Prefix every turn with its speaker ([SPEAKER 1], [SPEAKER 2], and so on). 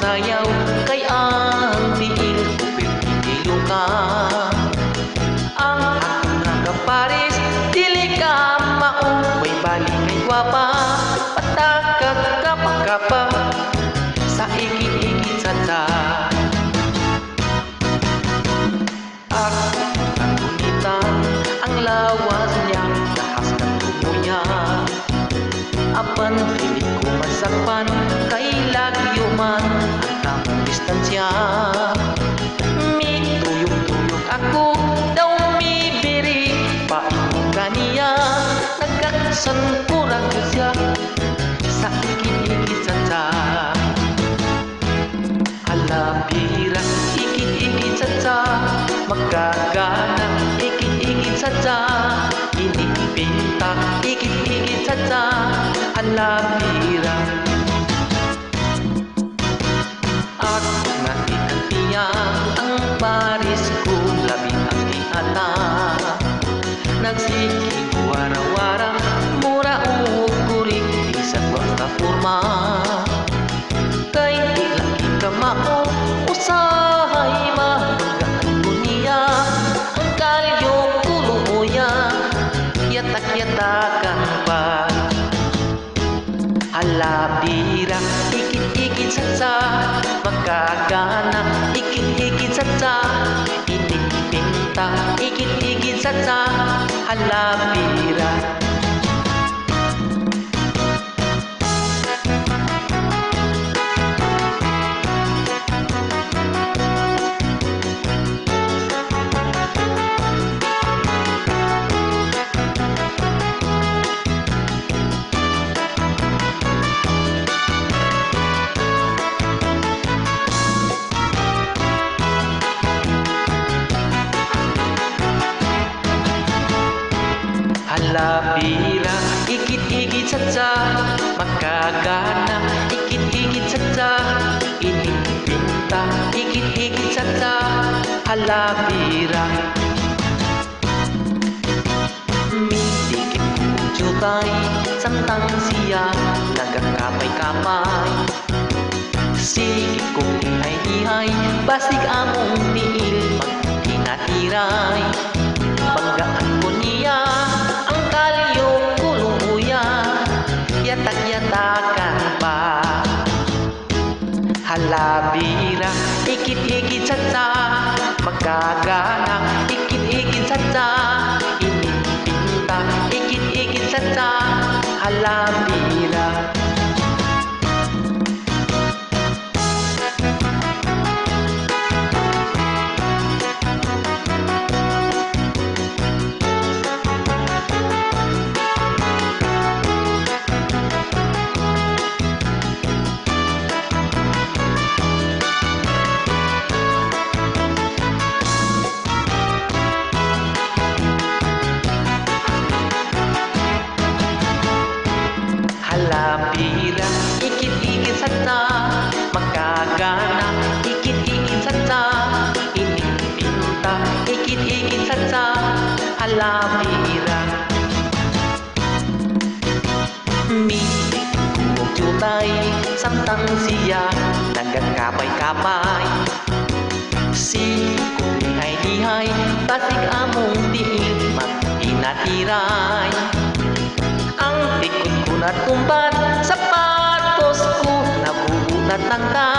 [SPEAKER 1] sayaw kay ang tiil pipilo ka. Ang akong nagaparis dili ka maupay balik kay gwapa, patakag kapakapa sa ikit-ikit sa ang lawas niya, lahas ng tumuya. Apan hilig ko masakpan, kay lagyo man ang tamang distansya. Mituyog-tuyog ako, daw mibiri, paikong kaniya. Nagkaksan kurang siya, sa ikit-ikit sa alabira, ikit-ikit sa magkagana, ikit-ikit sa inipinta, ikit-ikit sa alabira. At nakita niya ang paris ko, labing ang iata. Nagsiking wara-wara, mura ukurik, isang basta forma. Kay di lagi ka mao, usahay mahanggaan ko niya. Ang kalyo kuluya, yatak-yatakan pa. Alabira, ikit-ikit sa magkagana, ikit-ikit sa inipinta, ikit-ikit sa alabira. Alabira, ikit-ikit sa magkagana, ikit-ikit sa inipinta, ikit-ikit sa alabira. Midikit kututay, samtang siya nagkakapay-kapay. Sige kong ihay-ihay, basig among tiil maghinatiray. Banggaan ko niya ang kalyo kuluya, yatak-yatakan pa. Halabira, ikit-ikit sa magkagana, ikit-ikit sa inipinta, ikit-ikit sa halabira. Alabira, ikit-ikit sa magkagana, ikit-ikit sa inipinta, ikit-ikit sa alabira. Mitik kuwag jutay, samtang siya nagkakapay-kapay. Sige kong lihay-lihay, basig among tiil mag-inatiray. Ang tikot ko na tumbat, sapatos ko nabubunat ng ka.